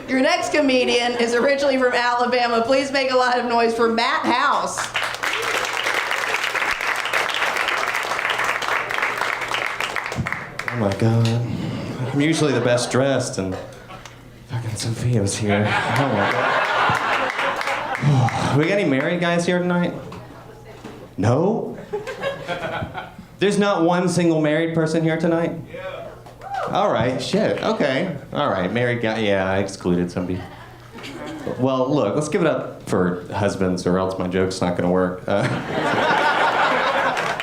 Your next comedian is originally from Alabama. Please make a lot of noise for Matt House. Oh my God. I'm usually the best dressed and fucking Sophia was here. Oh my God. We got any married guys here tonight? No? There's not one single married person here tonight? Yeah. All right, shit, okay. All right, married guy, yeah, I excluded somebody. Well, look, let's give it up for husbands or else my joke's not gonna work. Oh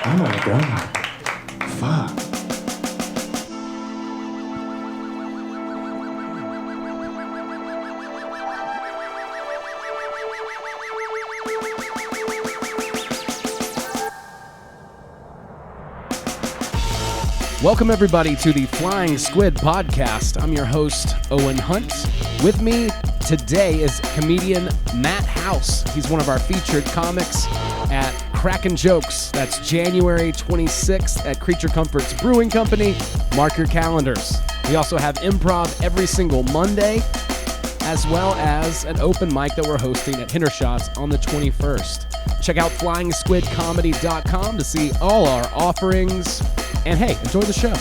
my God. Fuck. Welcome, everybody, to the Flying Squid podcast. I'm your host, Owen Hunt. With me today is comedian Matt House. He's one of our featured comics at Crackin' Jokes. That's January 26th at Creature Comforts Brewing Company. Mark your calendars. We also have improv every single Monday, as well as an open mic that we're hosting at Hindershots on the 21st. Check out FlyingSquidComedy.com to see all our offerings. And hey, enjoy the show.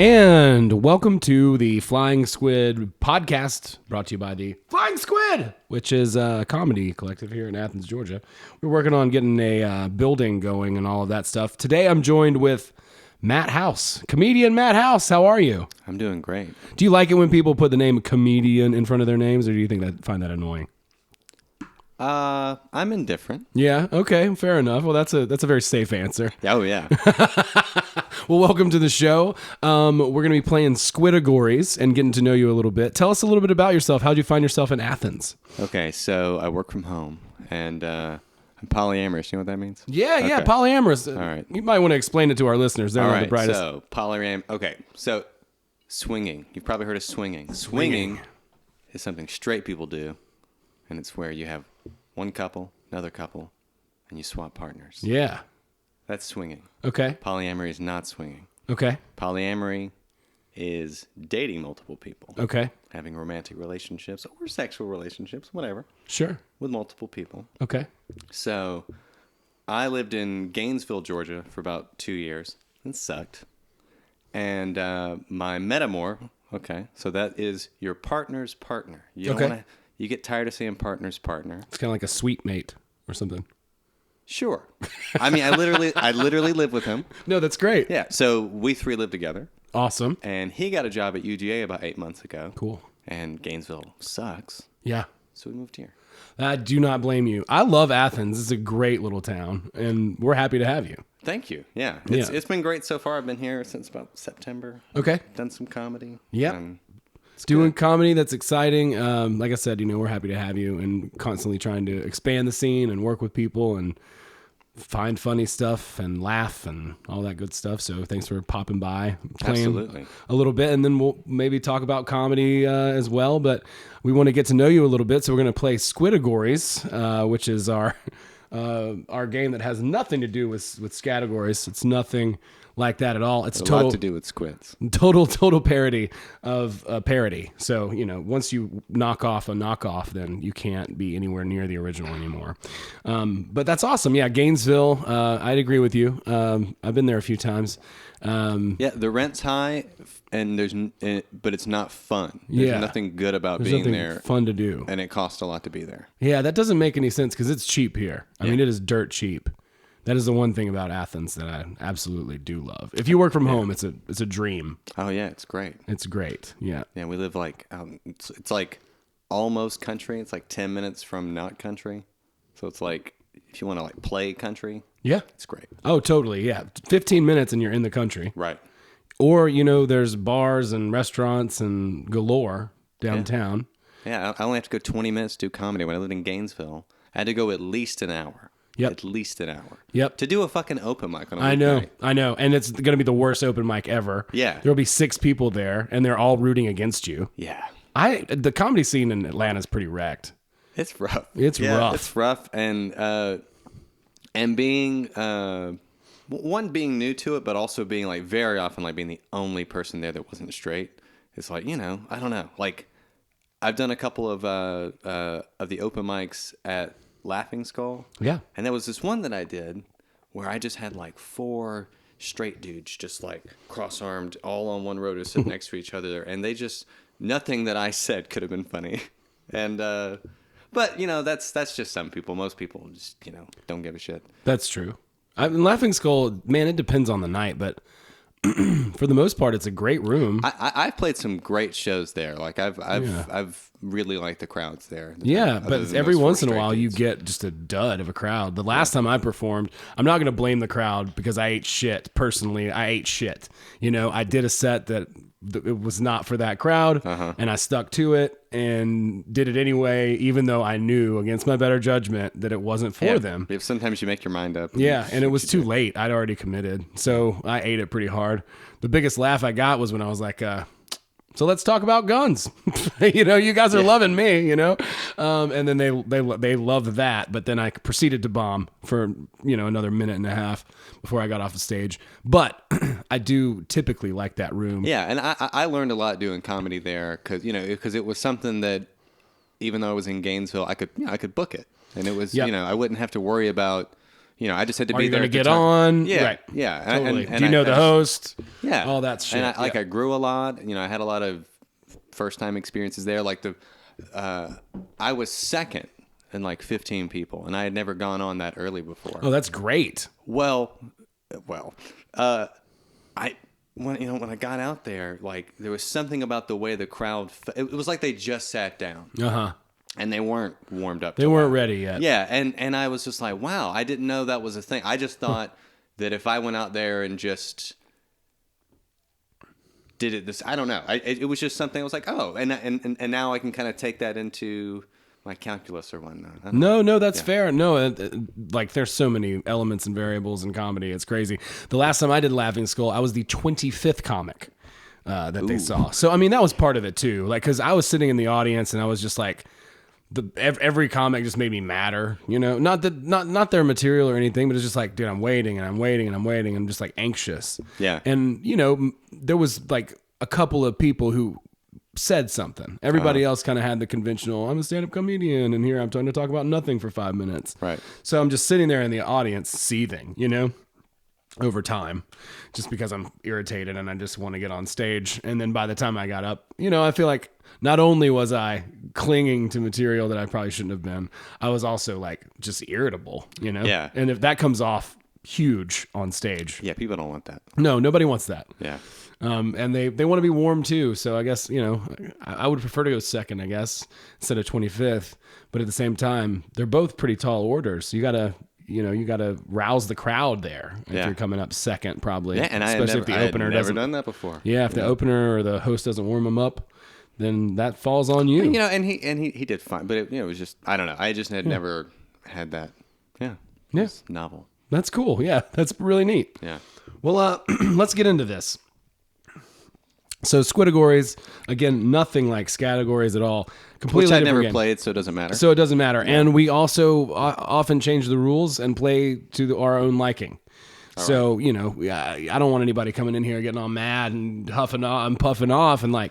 And welcome to the Flying Squid podcast, brought to you by the Flying Squid, which is a comedy collective here in Athens, Georgia. We're working on getting a building going and all of that stuff. Today I'm joined with Matt House, comedian Matt House. How are you? I'm doing great. Do you like it when people put the name comedian in front of their names, or do you find that annoying? I'm indifferent. Yeah, okay, fair enough. Well, that's a very safe answer. Oh, yeah. Well, welcome to the show. We're going to be playing Squidagories and getting to know you a little bit. Tell us a little bit about yourself. How'd you find yourself in Athens? Okay, so I work from home, and I'm polyamorous. You know what that means? Yeah, okay. Polyamorous. All right. You might want to explain it to our listeners. They're not the brightest. So so swinging. You've probably heard of swinging. Swinging is something straight people do, and it's where you have one couple, another couple, and you swap partners. Yeah. That's swinging. Okay. Polyamory is not swinging. Okay. Polyamory is dating multiple people. Okay. Having romantic relationships or sexual relationships, whatever. Sure. With multiple people. Okay. So I lived in Gainesville, Georgia for about 2 years. It sucked. And my metamor, okay, so that is your partner's partner. You don't wanna, you get tired of saying partner's partner. It's kind of like a sweet mate or something. Sure. I mean, I literally live with him. No, that's great. Yeah. So we three lived together. Awesome. And he got a job at UGA about 8 months ago. Cool. And Gainesville sucks. Yeah. So we moved here. I do not blame you. I love Athens. It's a great little town, and we're happy to have you. Thank you. Yeah. It's been great so far. I've been here since about September. Okay. Done some comedy. Yeah. Doing comedy, that's exciting. Like I said, we're happy to have you and constantly trying to expand the scene and work with people and find funny stuff and laugh and all that good stuff. So thanks for popping by, playing a little bit, and then we'll maybe talk about comedy as well. But we want to get to know you a little bit, so we're going to play Squidagories, which is our game that has nothing to do with Scatagories. It's nothing like that at all. It's a lot to do with squids. Total parody of a parody. So, once you knock off a knockoff, then you can't be anywhere near the original anymore. But that's awesome. Yeah, Gainesville, I'd agree with you. I've been there a few times. Yeah, the rent's high, and but it's not fun. There's nothing good about being there. Fun to do. And it costs a lot to be there. Yeah, that doesn't make any sense because it's cheap here. I mean, it is dirt cheap. That is the one thing about Athens that I absolutely do love. If you work from home, it's a dream. Oh yeah, it's great. It's great. Yeah. Yeah, we live like out. It's like almost country. It's like 10 minutes from not country. So it's like if you want to like play country. Yeah, it's great. Oh, totally. Yeah, 15 minutes and you're in the country. Right. Or there's bars and restaurants and galore downtown. Yeah, I only have to go 20 minutes to do comedy. When I lived in Gainesville, I had to go at least an hour. Yep. At least an hour. Yep. To do a fucking open mic on a weeknight. I know. And it's going to be the worst open mic ever. Yeah. There'll be 6 people there, and they're all rooting against you. Yeah. The comedy scene in Atlanta is pretty wrecked. It's rough. It's rough. It's rough. And being, one, being new to it, but also being like very often like being the only person there that wasn't straight. It's like, I don't know. Like, I've done a couple of the open mics at Laughing Skull. Yeah. And there was this one that I did where I just had like 4 straight dudes just like cross-armed all on one row to sit next to each other. And they just, nothing that I said could have been funny. And, but, you know, that's just some people. Most people just, you know, don't give a shit. That's true. Laughing Skull, man, it depends on the night, but for the most part, it's a great room. I've played some great shows there. Like I've really liked the crowds there. Yeah, Other but than every those 4 once in a straight while you dudes. get just a dud of a crowd. The last time I performed, I'm not going to blame the crowd because I ate shit. Personally, I ate shit. You know, I did a set that it was not for that crowd, and I stuck to it and did it anyway, even though I knew against my better judgment that it wasn't for them. If sometimes you make your mind up. Yeah, and it was too late. I'd already committed, so I ate it pretty hard. The biggest laugh I got was when I was like, so let's talk about guns. You know, you guys are loving me, you know? And then they loved that, but then I proceeded to bomb for, you know, another minute and a half before I got off the stage. But I do typically like that room. Yeah, and I learned a lot doing comedy there because it was something that even though I was in Gainesville, I could book it. And it was, Yep. you know, I wouldn't have to worry about, you know, I just had to Are be you there. going to at get the time. on? Yeah, Right. yeah. Totally. And Do you know the host? Yeah. All that shit. And I Yeah. I grew a lot. You know, I had a lot of first-time experiences there. Like I was second in like 15 people, and I had never gone on that early before. Oh, that's great. When I got out there, like there was something about the way the crowd. It was like they just sat down Uh-huh. and they weren't warmed up. They to weren't laugh. ready yet. Yeah, and I was just like, wow, I didn't know that was a thing. I just thought that if I went out there and just did it this, I don't know. It was just something. I was like, oh, and now I can kind of take that into my calculus or whatnot. I don't know. No, that's fair. No, like there's so many elements and variables in comedy. It's crazy. The last time I did Laughing Skull, I was the 25th comic that they saw. So, I mean, that was part of it too. Like, cause I was sitting in the audience and I was just like, every comic just made me madder, you know, not their material or anything, but it's just like, dude, I'm waiting and I'm waiting and I'm waiting. I'm just like anxious. Yeah. And you know, there was like a couple of people who said something. Everybody else kind of had the conventional, I'm a stand-up comedian and here I'm trying to talk about nothing for 5 minutes. Right. So I'm just sitting there in the audience seething, you know, over time, just because I'm irritated and I just want to get on stage. And then by the time I got up, you know, I feel like not only was I clinging to material that I probably shouldn't have been, I was also like just irritable, you know? Yeah. And if that comes off huge on stage. Yeah, people don't want that. No, nobody wants that. Yeah. And they want to be warm too. So I guess, you know, I would prefer to go second, I guess, instead of 25th. But at the same time, they're both pretty tall orders. So you gotta rouse the crowd there if Yeah. you're coming up second, probably. Yeah, and especially if the opener never doesn't. done that before. Yeah, if the opener or the host doesn't warm them up, then that falls on you. You know, and he did fine, but it was just, I don't know. I just had never had that. Yeah. Yeah. It's novel. That's cool. Yeah, that's really neat. Yeah. Well, let's get into this. So Squidagories, again, nothing like Scatagories at all. Completely Which I different never game. played, so it doesn't matter. So it doesn't matter. And we also often change the rules and play to our own liking. So, you know, I don't want anybody coming in here getting all mad and huffing off and puffing off and like,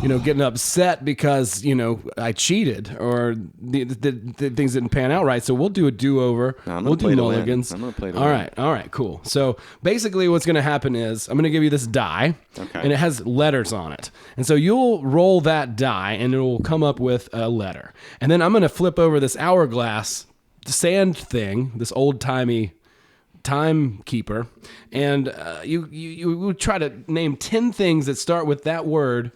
you know, getting upset because, you know, I cheated or the things didn't pan out right. So we'll do a do-over. No, I'm gonna we'll do play to win. mulligans. I'm gonna play to All win. right. All right, cool. So basically what's going to happen is I'm going to give you this die and it has letters on it. And so you'll roll that die and it will come up with a letter. And then I'm going to flip over this hourglass sand thing, this old-timey timekeeper, and you would try to name 10 things that start with that word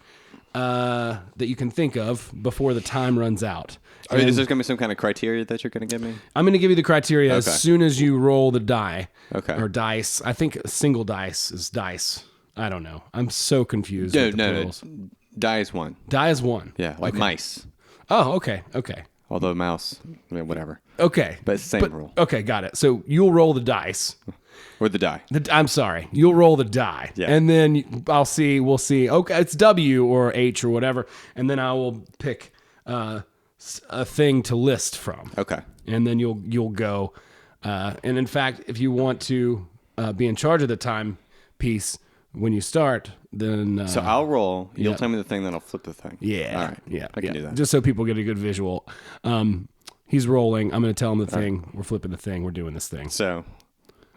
that you can think of before the time runs out. Is there going to be some kind of criteria that you're going to give me? I'm going to give you the criteria as Okay. soon as you roll the die. Okay. Or dice. I think single dice is dice. I don't know. I'm so confused No, with the no. plurals. Die is one. Die is one. Yeah, like mice. Oh, okay. Okay. Although mouse, I mean, whatever. Okay. But it's the same rule. Okay, got it. So you'll roll the dice. Or the die. I'm sorry. You'll roll the die, Yeah. and then we'll see. Okay, it's W or H or whatever, and then I will pick a thing to list from. Okay. And then you'll go. And in fact, if you want to be in charge of the time piece, when you start, then So I'll roll. You'll yeah. tell me the thing, then I'll flip the thing. yeah, All right. yeah, I can do that. Just so people get a good visual. He's rolling. I'm going to tell him the thing. We're flipping the thing. We're doing this thing. So,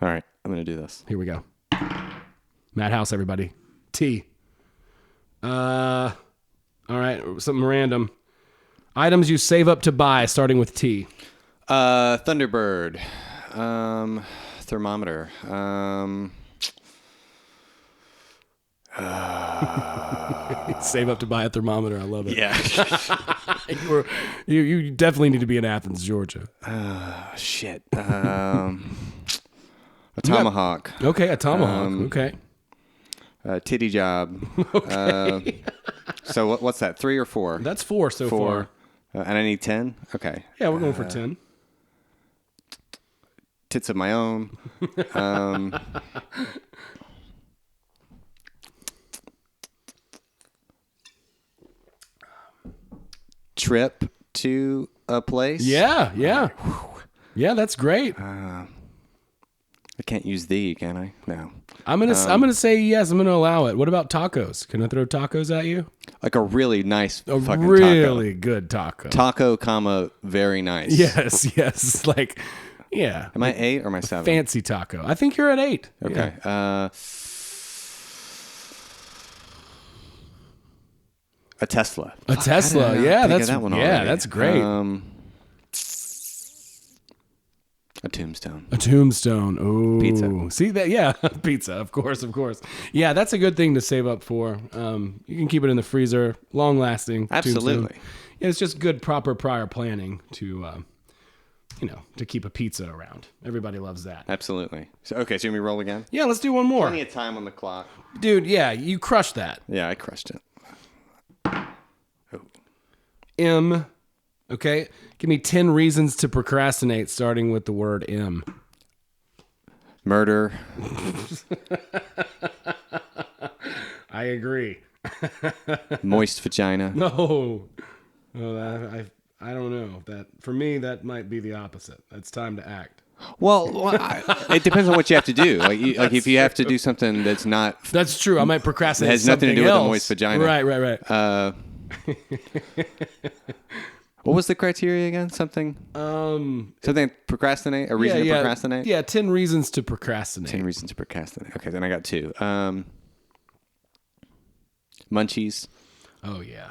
all right. I'm going to do this. Here we go. Madhouse, everybody. T. All right, something random. Items you save up to buy, starting with T. Thunderbird. Thermometer. Save up to buy a thermometer. I love it. Yeah. You definitely need to be in Athens, Georgia. Shit. A tomahawk. Okay, a tomahawk. Okay. Titty job. Okay. So what's that? 3 or 4? That's 4 so far. And I need 10? Okay. Yeah, we're going for 10. Tits of my own. Trip to a place? Yeah. Yeah, that's great. I can't use thee, can I? No. I'm gonna say yes. I'm gonna allow it. What about tacos? Can I throw tacos at you? Like a really nice A fucking really good taco. taco. Taco, very nice. Yes. Like, yeah. Am I 8 or am I 7? Fancy taco. I think you're at 8. Okay. Yeah. A Tesla. A Tesla. Yeah, that's that one yeah, already. that's great. A tombstone. A tombstone. Oh, Pizza. See that? Yeah, pizza. Of course. Yeah, that's a good thing to save up for. You can keep it in the freezer, long lasting. Absolutely. Yeah, it's just good, proper prior planning to, to keep a pizza around. Everybody loves that. Absolutely. So, okay, so you want me to roll again? Yeah, let's do one more, Plenty of time on the clock. dude. Yeah, you crushed that. Yeah, I crushed it. M. Okay, give me 10 reasons to procrastinate, starting with the word M. Murder. I agree. Moist vagina. No, I don't know. That for me, that might be the opposite. It's time to act. Well, it depends on what you have to do. Like if you have to do something that's not That's true. I might procrastinate. has nothing to do something with a else. moist vagina. Right. What was the criteria again? Something procrastinate? A reason to procrastinate? Yeah, 10 reasons to procrastinate. 10 reasons to procrastinate. Okay, then I got 2. Munchies. Oh yeah.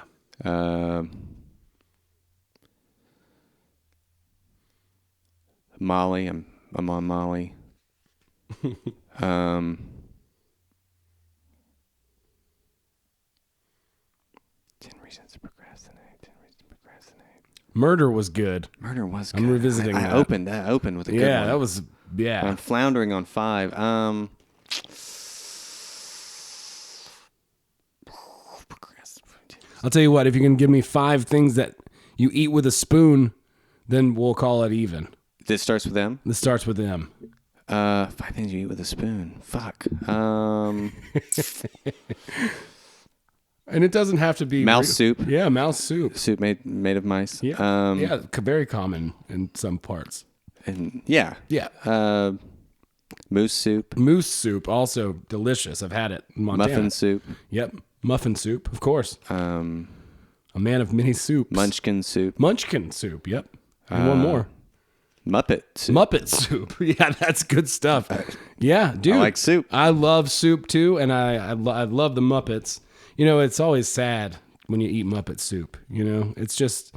Molly. I'm on Molly. 10 reasons to procrastinate. Murder was good. Murder was good. I'm revisiting that. I opened with a good one. Yeah, that was I'm floundering on 5. I'll tell you what, if you can give me 5 things that you eat with a spoon, then we'll call it even. This starts with M? This starts with M. 5 things you eat with a spoon. Fuck. And it doesn't have to be Mouse soup. Yeah, mouse soup. Soup made of mice. Yeah, very common in some parts. And yeah. Moose soup. Moose soup, also delicious. I've had it in Montana. Muffin soup. Yep, muffin soup, of course. A man of many soups. Munchkin soup. Munchkin soup, yep. And one more. Muppet soup. Muppet soup. Yeah, that's good stuff. Yeah, dude. I like soup. I love soup too, and I love the Muppets. You know, it's always sad when you eat Muppet soup. You know, it's just...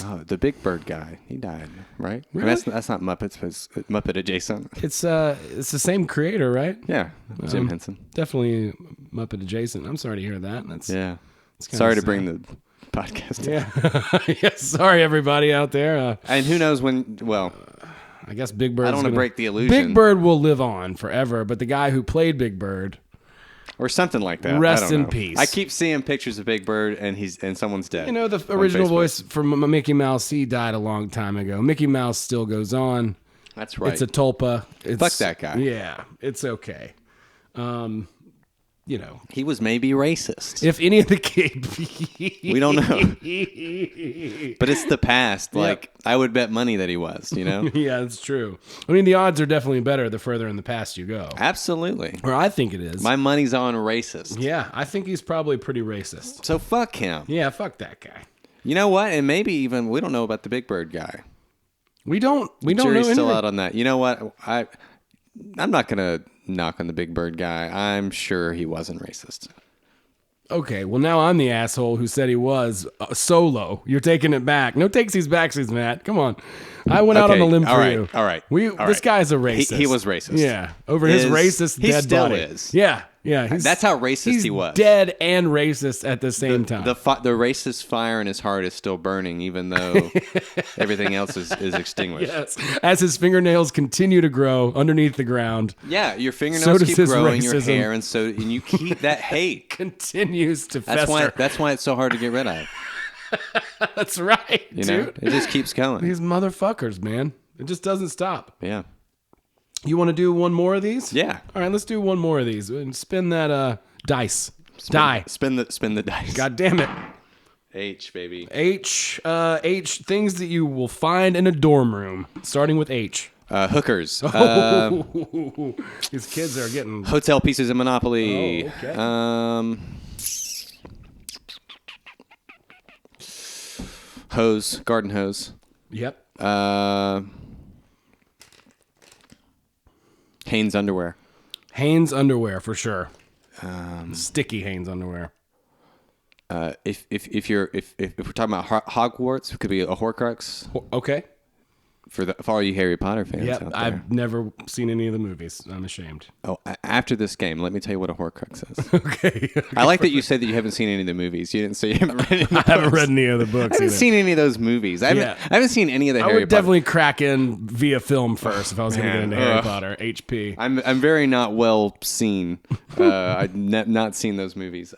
Oh, the Big Bird guy. He died, right? Really? I mean, that's not Muppets, but it's Muppet adjacent. It's the same creator, right? Yeah, Jim Henson. Definitely Muppet adjacent. I'm sorry to hear that. That's Yeah. it's kinda Sorry to sad. bring the podcast down. Yeah. Yeah. Sorry, everybody out there. And who knows when, well, I guess Big Bird. I don't want to break the illusion. Big Bird will live on forever, but the guy who played Big Bird, or something like that. Rest I don't in know. peace. I keep seeing pictures of Big Bird and someone's dead. you know, the on original Facebook. voice from Mickey Mouse, he died a long time ago. Mickey Mouse still goes on. That's right. It's a tulpa. Fuck that guy. Yeah, it's okay. you know, He was maybe racist. if any of the kids, We don't know. But it's the past. Like, I would bet money that he was, you know? Yeah, that's true. I mean, the odds are definitely better the further in the past you go. Absolutely. Or I think it is. My money's on racist. Yeah, I think he's probably pretty racist. So fuck him. Yeah, fuck that guy. You know what? And maybe even we don't know about the Big Bird guy. We don't know Jury's still anything. out on that. You know what? I'm not gonna knock on the Big Bird guy. I'm sure he wasn't racist. Okay, well now I'm the asshole who said he was solo. You're taking it back. No takesies backsies, Matt. Come on. I went out on a limb for you. All right. This guy's a racist. He was racist. Yeah, over his racist he dead still body. is. Yeah. That's how racist he was. Dead and racist at the same time. The racist fire in his heart is still burning, even though everything else is extinguished. Yes. As his fingernails continue to grow underneath the ground. Yeah, your So fingernails does keep his growing, your racism. hair, and you keep that hate. Continues to fester. That's why it's so hard to get rid of. That's right, You know, dude. it just keeps going. These motherfuckers, man. It just doesn't stop. Yeah. You want to do one more of these? Yeah. All right, let's do one more of these and spin that dice. Spin the dice. God damn it. H, baby. H things that you will find in a dorm room, starting with H. Hookers. These kids are getting Hotel pieces of Monopoly. Oh, okay. Hose. Garden hose. Yep. Hanes underwear. Hanes underwear for sure. Sticky Hanes underwear. If we're talking about Hogwarts, it could be a Horcrux Okay. for all you Harry Potter fans Yep. out there. I've never seen any of the movies. I'm ashamed. Oh, after this game, let me tell you what a Horcrux is. Okay. I like that you said that you haven't seen any of the movies. You didn't say you haven't read any of the I haven't books. read any of the books I haven't either. seen any of those movies. I haven't seen any of the I Harry would Potter. definitely crack in via film first if I was going to get Man, into Harry ugh. Potter. HP. I'm very not well seen. I've not seen those movies.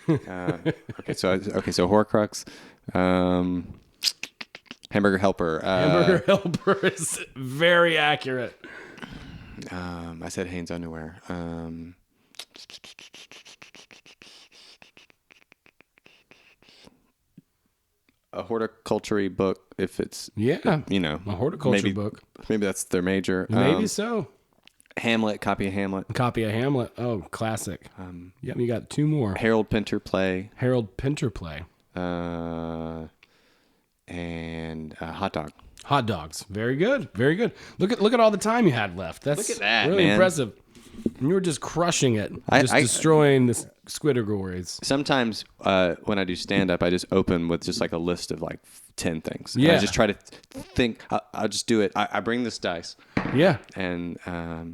Okay, so Horcrux, Hamburger Helper. Hamburger Helper is very accurate. I said Hanes underwear. A horticulture book, if it's Yeah. you know, A horticulture book. Maybe that's their major. Maybe so. Hamlet, copy of Hamlet. Copy of Hamlet. Oh, classic. Yep, you got two more. Harold Pinter play. Harold Pinter play. And hot dog. Hot dogs. Very good. Very good. Look at all the time you had left. That's Look at that, really man. impressive. And you were just crushing it. I- Destroying the squiddergories. Sometimes when I do stand up, I just open with just like a list of like 10 things. And Yeah. I just try to think. I'll just do it. I bring this dice Yeah. and I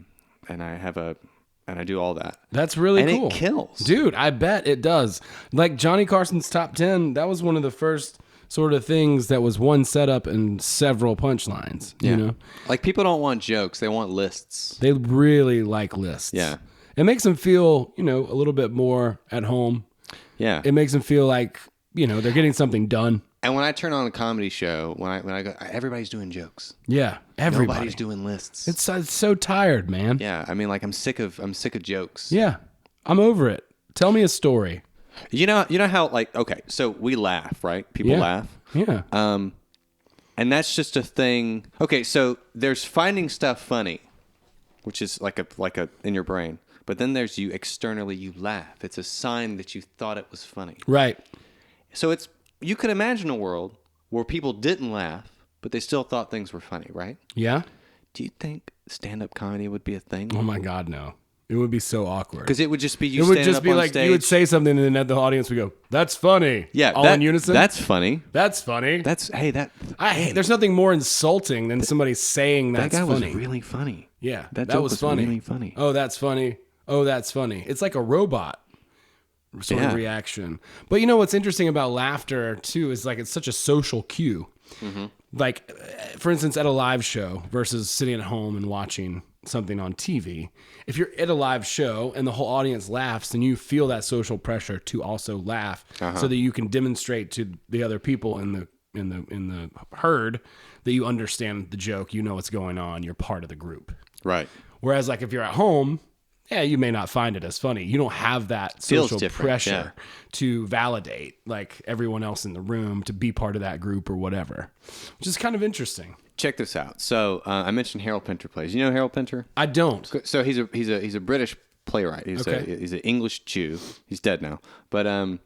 do all that. That's really And it cool. kills. Dude, I bet it does. Like Johnny Carson's top 10, that was one of the first sort of things that was one setup and several punchlines. You know? Like people don't want jokes; they want lists. They really like lists. Yeah. It makes them feel, a little bit more at home. Yeah. It makes them feel like, they're getting something done. And when I turn on a comedy show, when I go, everybody's doing jokes. Yeah. Everybody. Nobody's doing lists. It's so tired, man. Yeah. I mean, like I'm sick of jokes. Yeah. I'm over it. Tell me a story. You know how like okay, so we laugh, right? People Yeah. laugh. Yeah. And that's just a thing. Okay, so there's finding stuff funny, which is like a in your brain. But then there's you externally you laugh. It's a sign that you thought it was funny. Right. So you could imagine a world where people didn't laugh, but they still thought things were funny, right? Yeah. Do you think stand-up comedy would be a thing? Oh my God, no. It would be so awkward. Because it would just be you It would standing just up be on like stage. you would say something and then the audience would go, "That's funny." yeah, all in unison. That's funny. That's funny. There's There's nothing more insulting than somebody saying that that's guy funny. was really funny. Yeah, that that joke was funny. really funny. Oh, that's funny. Oh, that's funny. It's like a robot sort of reaction. But you know what's interesting about laughter too is like it's such a social cue. Mm-hmm. Like, for instance, at a live show versus sitting at home and watching something on TV. If you're at a live show and the whole audience laughs, then you feel that social pressure to also laugh, so that you can demonstrate to the other people in the herd that you understand the joke, you know what's going on, you're part of the group. Right. Whereas like if you're at home yeah, you may not find it as funny. You don't have that Feels social different, pressure to validate like everyone else in the room to be part of that group or whatever, which is kind of interesting. Check this out. So I mentioned Harold Pinter plays. You know Harold Pinter? I don't. So he's a British playwright. He's an English Jew. He's dead now, but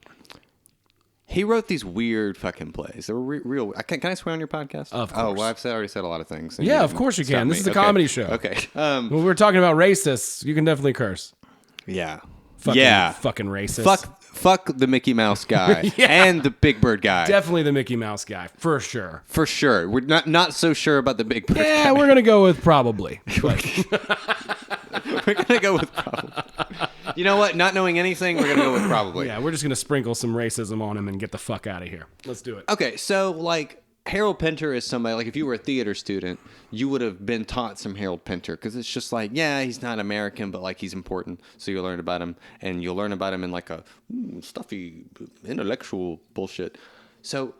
he wrote these weird fucking plays. They were real. Can I swear on your podcast? Of course. Oh, well, I've already said a lot of things. Yeah, of course you can. This is a comedy show. Okay. When we're talking about racists, you can definitely curse. Yeah. Fucking racist. Fuck the Mickey Mouse guy and the Big Bird guy. Definitely the Mickey Mouse guy, for sure. For sure. We're not so sure about the Big Bird guy. Yeah, we're gonna go with probably. We're gonna go with probably. You know what? Not knowing anything, we're gonna go with probably. Yeah, we're just gonna sprinkle some racism on him and get the fuck out of here. Let's do it. Okay, so like Harold Pinter is somebody, like if you were a theater student, you would have been taught some Harold Pinter because it's just like, yeah, he's not American, but like he's important. So you'll learn about him, and you'll learn about him in like a stuffy, intellectual bullshit. So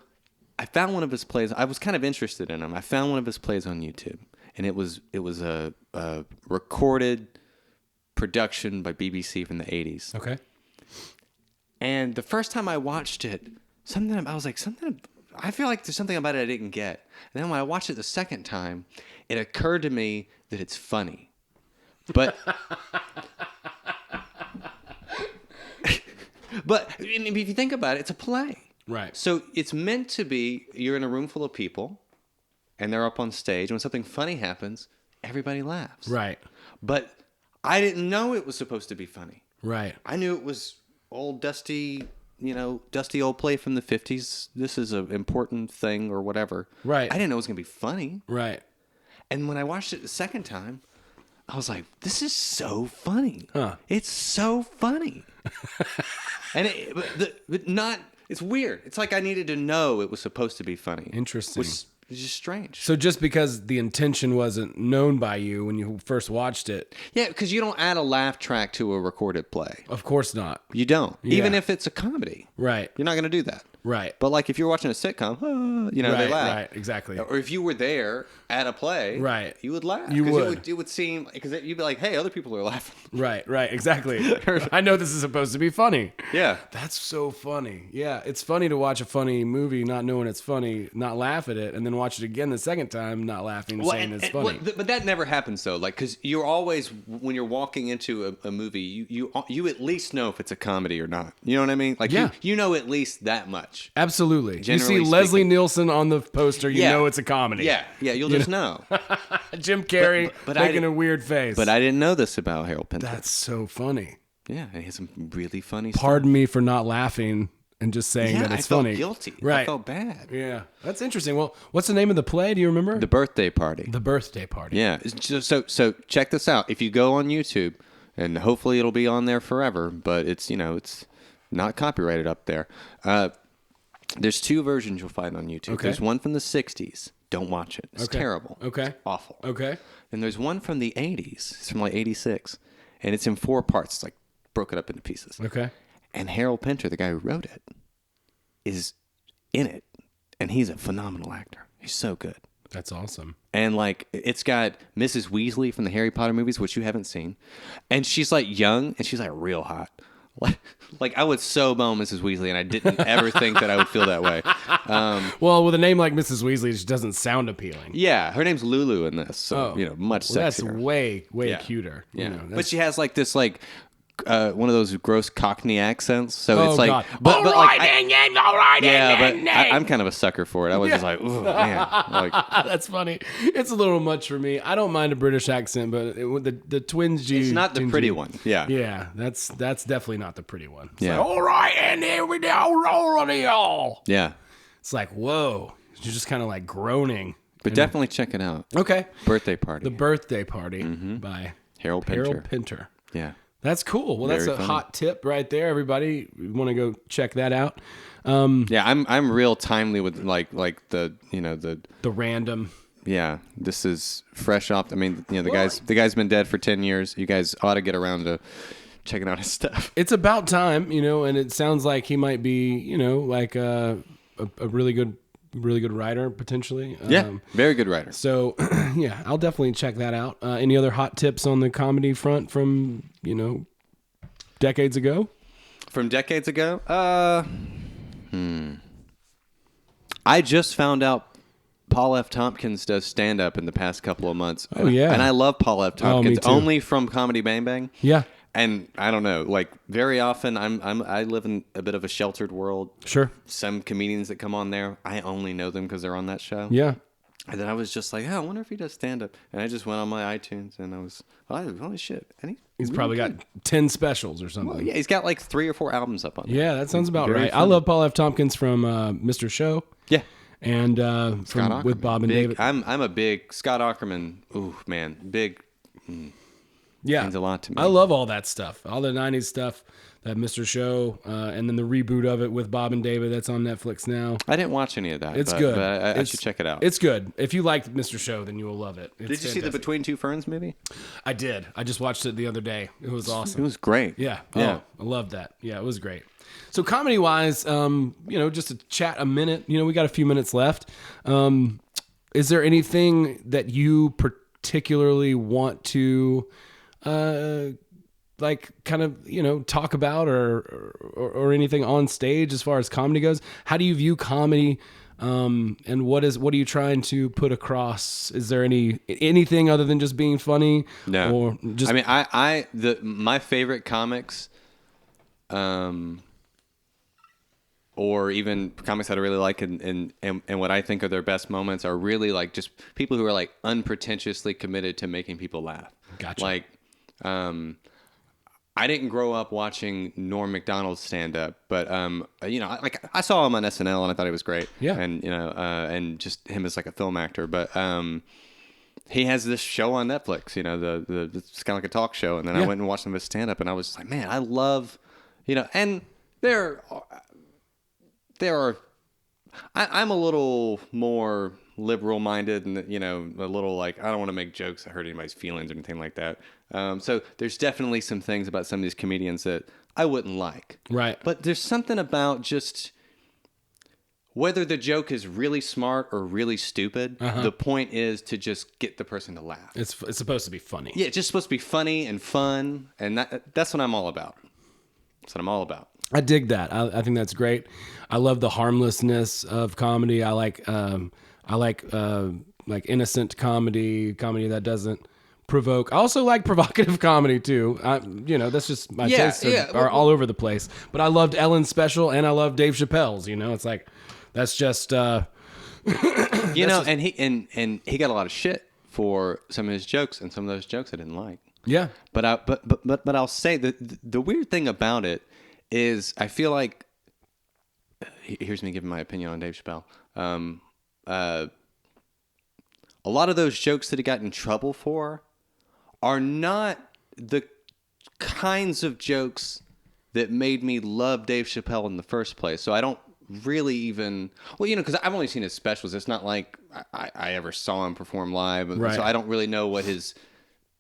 I found one of his plays. I was kind of interested in him. I found one of his plays on YouTube, and it was a recorded production by BBC from the 80s. Okay. And the first time I watched it, I feel like there's something about it I didn't get. And then when I watched it the second time, it occurred to me that it's funny. But if you think about it, it's a play. Right. So it's meant to be, you're in a room full of people, and they're up on stage, and when something funny happens, everybody laughs. Right. But I didn't know it was supposed to be funny. Right. I knew it was old dusty old play from the 50s. This is an important thing or whatever. Right. I didn't know it was going to be funny. Right. And when I watched it the second time, I was like, this is so funny. Huh. It's so funny. And it's weird. It's like I needed to know it was supposed to be funny. Interesting. Which is just strange. So just because the intention wasn't known by you when you first watched it. Yeah, because you don't add a laugh track to a recorded play. Of course not. You don't. Yeah. Even if it's a comedy. Right. You're not going to do that. Right. But like if you're watching a sitcom, they Right, laugh. right, exactly. Or if you were there at a play, Right. you would laugh. You 'Cause would. It would seem, because you'd be like, hey, other people are laughing. Right, exactly. I know this is supposed to be funny. Yeah. That's so funny. Yeah, it's funny to watch a funny movie not knowing it's funny, not laugh at it, and then watch it again the second time, not laughing, saying it's funny. But that never happens though. Like, because you're always, when you're walking into a movie, you at least know if it's a comedy or not. You know what I mean? Like, Yeah. you know at least that much. Absolutely. You see Generally Leslie speaking. Nielsen on the poster, you know it's a comedy. Yeah, you'll just know. Jim Carrey but I making didn't- a weird face. But I didn't know this about Harold Pinter. That's so funny. Yeah, he has some really funny Pardon me for not laughing and just saying stuff. that Yeah, it's I felt funny. guilty. Right. I felt bad. Yeah. That's interesting. Well, what's the name of the play? Do you remember? The Birthday Party. The Birthday Party. Yeah. So check this out. If you go on YouTube, and hopefully it'll be on there forever, but it's not copyrighted up there. There's two versions you'll find on YouTube. Okay. There's one from the 60s. Don't watch it. It's Okay. terrible. Okay. It's awful. Okay. And there's one from the 80s. It's from like 86. And it's in 4 parts. It's like broken up into pieces. Okay. And Harold Pinter, the guy who wrote it, is in it. And he's a phenomenal actor. He's so good. That's awesome. And like it's got Mrs. Weasley from the Harry Potter movies, which you haven't seen, and she's like young and she's like real hot. Like I would so bone Mrs. Weasley, and I didn't ever think that I would feel that way. Well, with a name like Mrs. Weasley, it just doesn't sound appealing. Yeah, her name's Lulu in this, so much sexier. That's way Yeah. cuter. Yeah, You know, but she has like this like one of those gross Cockney accents, so Oh, it's like, God. but All like, right, all right, yeah, but I'm kind of a sucker for it. I was just like, ooh, man, like. That's funny. It's a little much for me. I don't mind a British accent, but the twins G. It's not the pretty one. Yeah. Yeah, that's definitely not the pretty one. It's Yeah. like, all right, and here we go, rolling y'all. Yeah. It's like, whoa. You're just kind of like groaning. But definitely check it out. Okay. Birthday Party. The Birthday Party by Harold Pinter. Harold Pinter. Yeah. That's cool. Well, that's Very a funny. hot tip right there, everybody. You want to go check that out. Yeah, I'm real timely with like the The random. yeah. This is fresh off. I mean, the guy's been dead for 10 years. You guys ought to get around to checking out his stuff. It's about time, and it sounds like he might be, like a really good really good writer potentially. Very good writer. So yeah, I'll definitely check that out. Any other hot tips on the comedy front from decades ago? From decades ago? I just found out Paul F. Tompkins does stand-up in the past couple of months. Oh, yeah. And I love Paul F. Tompkins me too. only from Comedy Bang Bang. Yeah. And I don't know, like very often I live in a bit of a sheltered world. Sure. Some comedians that come on there, I only know them because they're on that show. Yeah. And then I was just like, I wonder if he does stand-up. And I just went on my iTunes and I was, holy shit. And He's probably got 10 specials or something. Well, yeah, he's got like 3 or 4 albums up on there. Yeah, that sounds about Very right. I funny. love Paul F. Tompkins from Mr. Show. Yeah. And Scott with Bob and big, David. I'm a big Scott Aukerman. Ooh, man, big. Yeah, means a lot to me. I love all that stuff, all the '90s stuff, that Mr. Show, and then the reboot of it with Bob and David that's on Netflix now. I didn't watch any of that. It's good. But I should check it out. It's good. If you liked Mr. Show, then you will love it. It's Did you see the fantastic. Between Two Ferns movie? I did. I just watched it the other day. It was awesome. It was great. Yeah. Yeah. Oh, I loved that. Yeah, it was great. So comedy wise, just to chat a minute, we got a few minutes left. Is there anything that you particularly want to, talk about or anything on stage as far as comedy goes? How do you view comedy? And what are you trying to put across? Is there anything other than just being funny? No. Or just, I mean, my favorite comics, or even comics that I really like and what I think are their best moments are really like just people who are like unpretentiously committed to making people laugh. Gotcha. Like, I didn't grow up watching Norm Macdonald's stand up, but I saw him on SNL and I thought he was great. Yeah. And and just him as like a film actor, but he has this show on Netflix, it's kind of like a talk show, and then I went and watched him as stand up and I was just like, man, I love, and I'm a little more liberal minded and, a little like, I don't want to make jokes that hurt anybody's feelings or anything like that. So there's definitely some things about some of these comedians that I wouldn't like. Right. But there's something about just whether the joke is really smart or really stupid, the point is to just get the person to laugh. it's supposed to be funny. Yeah, it's just supposed to be funny and fun. And that's what I'm all about. That's what I'm all about. I dig that. I think that's great. I love the harmlessness of comedy. I like innocent comedy that doesn't provoke. I also like provocative comedy too. That's just my tastes are all over the place. But I loved Ellen's special and I love Dave Chappelle's. It's like that's just and he got a lot of shit for some of his jokes, and some of those jokes I didn't like. yeah. But I'll say that the weird thing about it is I feel like, here's me giving my opinion on Dave Chappelle. A lot of those jokes that he got in trouble for are not the kinds of jokes that made me love Dave Chappelle in the first place. So I don't really even, because I've only seen his specials. It's not like I ever saw him perform live. Right. So I don't really know what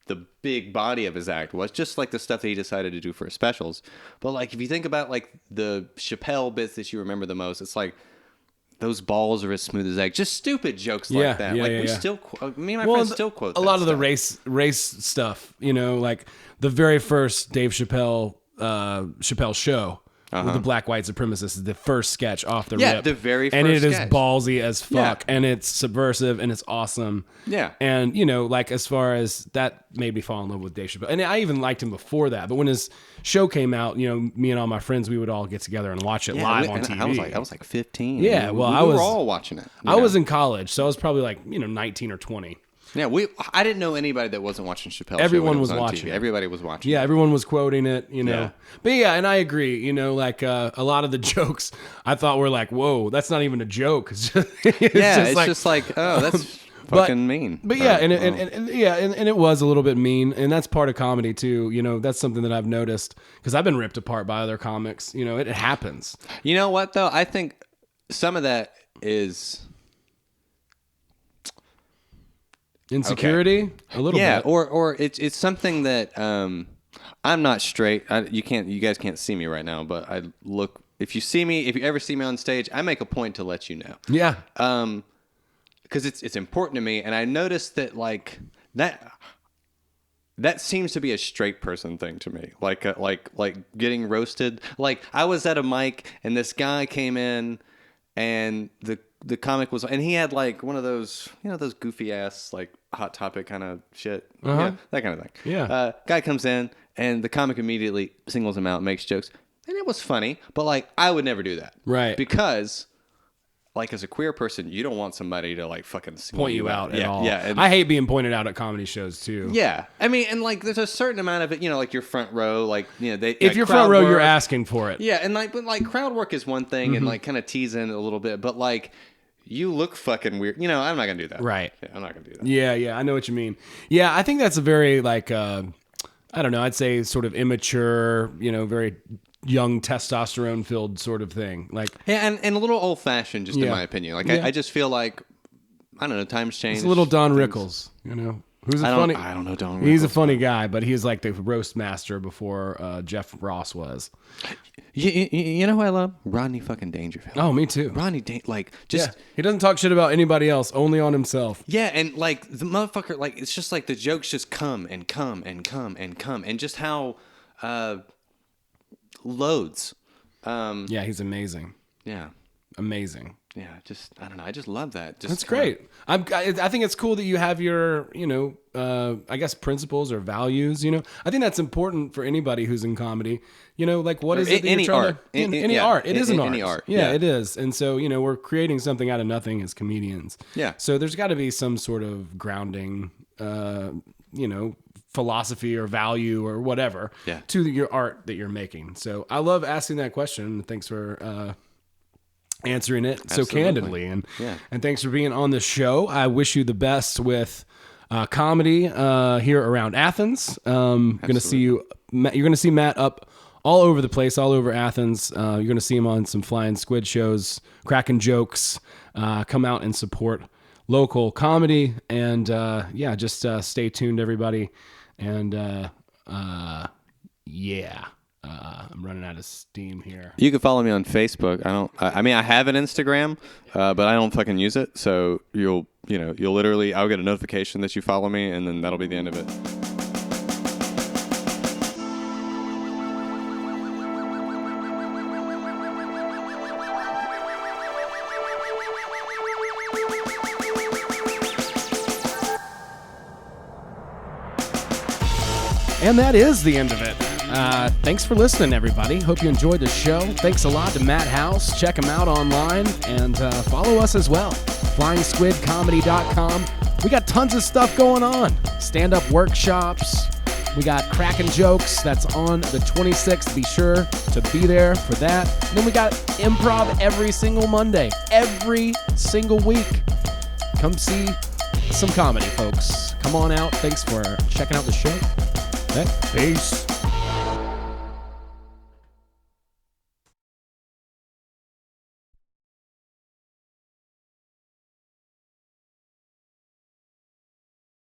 the big body of his act was, just like the stuff that he decided to do for his specials. But like, if you think about like the Chappelle bits that you remember the most, it's like those balls are as smooth as egg. Just stupid jokes like that. Still, me and my friends still quote a that lot of the stuff. race stuff. Like the very first Dave Chappelle show. With the black white supremacists is the first sketch off the rip. The very first and it is sketch. ballsy as fuck, Yeah. and it's subversive and it's awesome. Yeah. And as far as that made me fall in love with Dave Chappelle, and I even liked him before that. But when his show came out, me and all my friends, we would all get together and watch it live on TV. I was like 15. Yeah, well, we were all watching it. I was in college, so I was probably like 19 or 20. Yeah, I didn't know anybody that wasn't watching Chappelle. Everyone show when it was on watching TV. it. Everybody was watching. Yeah, everyone was quoting it, Yeah. But yeah, and I agree, a lot of the jokes I thought were like, whoa, that's not even a joke. It's just like, oh, that's fucking mean. But yeah, and it was a little bit mean, and that's part of comedy too. That's something that I've noticed because I've been ripped apart by other comics. It happens. You know what though? I think some of that is insecurity, a little bit. or it's something that I'm not straight. You guys can't see me right now, but I look if you ever see me on stage, I make a point to let you know. Yeah. Because it's important to me, and I noticed that like that seems to be a straight person thing to me. Like getting roasted. Like I was at a mic and this guy came in, and the comic was, and he had like one of those, those goofy ass like Hot Topic kind of shit, yeah, that kind of thing. Yeah. Guy comes in and the comic immediately singles him out, makes jokes, and it was funny. But like I would never do that, Right? Because like as a queer person, you don't want somebody to like fucking Point you out at all. Yeah, and, I hate being pointed out at comedy shows too. yeah. I mean, and like there's a certain amount of it, like your front row, like they. If like, you're crowd front row, work. you're asking for it. Yeah, and like, but like crowd work is one thing, and like kind of teasing a little bit, but like you look fucking weird. I'm not gonna do that. Right. Yeah, I'm not gonna do that. Yeah, I know what you mean. Yeah, I think that's a very like I don't know, I'd say sort of immature, very young testosterone filled sort of thing. Like Yeah, and a little old fashioned, just in my opinion. Like I just feel like I don't know, times change. it's a little Don Rickles, who's funny. I don't know Don Rickles. He's a funny guy, but he's like the roast master before Jeff Ross was. You know who I love? Rodney fucking Dangerfield. Oh, me too. He doesn't talk shit about anybody else, only on himself. Yeah, and like the motherfucker, like it's just like the jokes just come and come and come and come, and just how loads. Yeah, he's amazing. Yeah, Amazing. yeah. Just I don't know. I just love that. Just That's great. I think it's cool that you have your, I guess principles or values. I think that's important for anybody who's in comedy. Like what is it that any you're trying art. to Any art? It is an art. Any art. Yeah, it is. And so we're creating something out of nothing as comedians. Yeah. So there's got to be some sort of grounding, philosophy or value or whatever to your art that you're making. So I love asking that question. Thanks for answering it so candidly, and thanks for being on the show. I wish you the best with comedy here around Athens. Gonna see you. You're gonna see Matt up all over the place, all over Athens. You're gonna see him on some Flying Squid shows, cracking jokes. Come out and support local comedy, and just stay tuned, everybody. And I'm running out of steam here. You can follow me on Facebook. I have an Instagram, but I don't fucking use it. So you'll literally, I'll get a notification that you follow me, and then that'll be the end of it. And that is the end of it. Thanks for listening, everybody. Hope you enjoyed the show. Thanks a lot to Matt House. Check him out online and follow us as well. FlyingSquidComedy.com. We got tons of stuff going on. Stand-up workshops. We got cracking jokes. That's on the 26th. Be sure to be there for that. And then we got improv every single Monday. Every single week. Come see some comedy, folks. Come on out. Thanks for checking out the show. Okay. Peace.